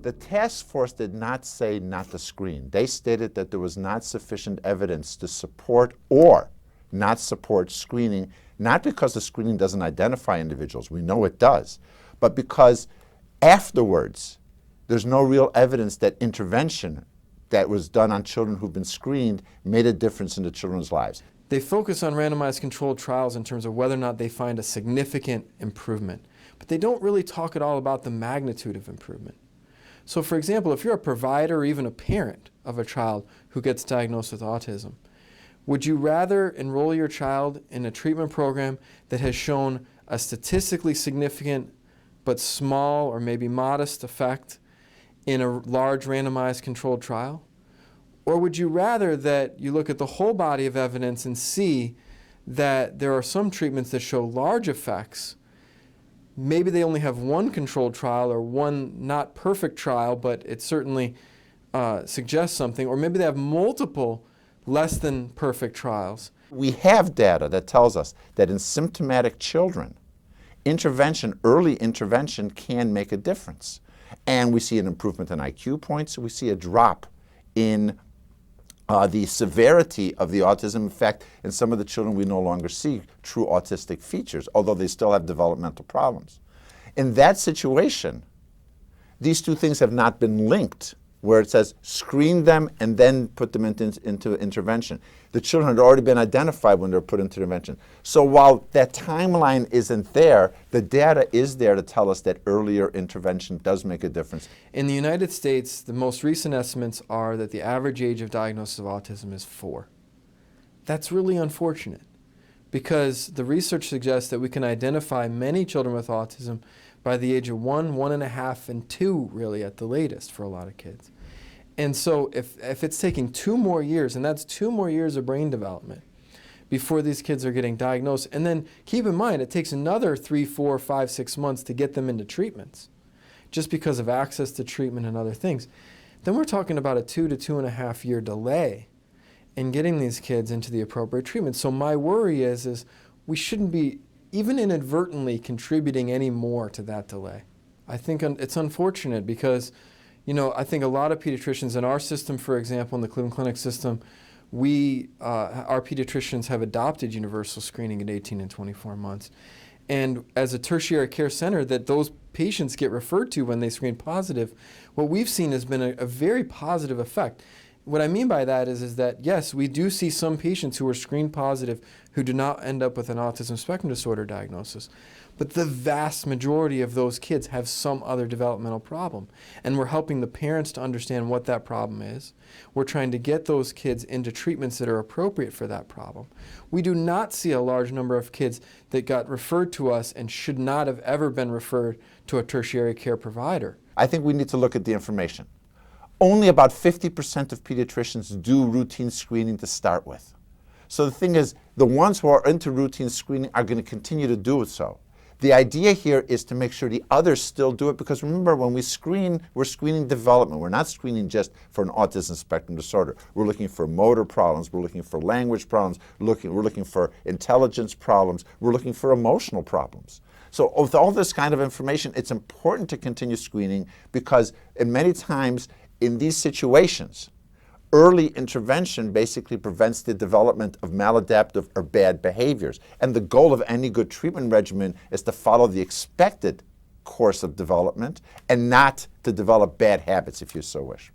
The task force did not say not to screen. They stated that there was not sufficient evidence to support or not support screening, not because the screening doesn't identify individuals, we know it does, but because afterwards there's no real evidence that intervention that was done on children who've been screened made a difference in the children's lives. They focus on randomized controlled trials in terms of whether or not they find a significant improvement, but they don't really talk at all about the magnitude of improvement. So for example, if you're a provider or even a parent of a child who gets diagnosed with autism, would you rather enroll your child in a treatment program that has shown a statistically significant but small or maybe modest effect in a large randomized controlled trial? Or would you rather that you look at the whole body of evidence and see that there are some treatments that show large effects? Maybe they only have one controlled trial or one not perfect trial, but it certainly suggests something. Or maybe they have multiple less than perfect trials. We have data that tells us that in symptomatic children, intervention, early intervention can make a difference. And we see an improvement in IQ points. We see a drop in the severity of the autism. In fact, in some of the children we no longer see true autistic features, although they still have developmental problems. In that situation, these two things have not been linked, where it says screen them and then put them into intervention. The children had already been identified when they were put into intervention. So while that timeline isn't there, the data is there to tell us that earlier intervention does make a difference. In the United States, the most recent estimates are that the average age of diagnosis of autism is 4. That's really unfortunate because the research suggests that we can identify many children with autism by the age of 1, 1.5, and 2 really at the latest for a lot of kids. And so if it's taking 2 more years, and that's 2 more years of brain development before these kids are getting diagnosed, and then keep in mind it takes another 3, 4, 5, 6 months to get them into treatments just because of access to treatment and other things, then we're talking about a 2 to 2.5 year delay in getting these kids into the appropriate treatment. So my worry is we shouldn't be even inadvertently contributing any more to that delay. I think it's unfortunate because, you know, I think a lot of pediatricians in our system, for example, in the Cleveland Clinic system, our pediatricians have adopted universal screening at 18 and 24 months. And as a tertiary care center that those patients get referred to when they screen positive, what we've seen has been a very positive effect. What I mean by that is that, yes, we do see some patients who are screened positive who do not end up with an autism spectrum disorder diagnosis. But the vast majority of those kids have some other developmental problem. And we're helping the parents to understand what that problem is. We're trying to get those kids into treatments that are appropriate for that problem. We do not see a large number of kids that got referred to us and should not have ever been referred to a tertiary care provider. I think we need to look at the information. Only about 50% of pediatricians do routine screening to start with. So the thing is, the ones who are into routine screening are going to continue to do it so. The idea here is to make sure the others still do it, because remember, when we screen, we're screening development. We're not screening just for an autism spectrum disorder. We're looking for motor problems. We're looking for language problems. We're looking for intelligence problems. We're looking for emotional problems. So with all this kind of information, it's important to continue screening because many times in these situations, early intervention basically prevents the development of maladaptive or bad behaviors. And the goal of any good treatment regimen is to follow the expected course of development and not to develop bad habits, if you so wish.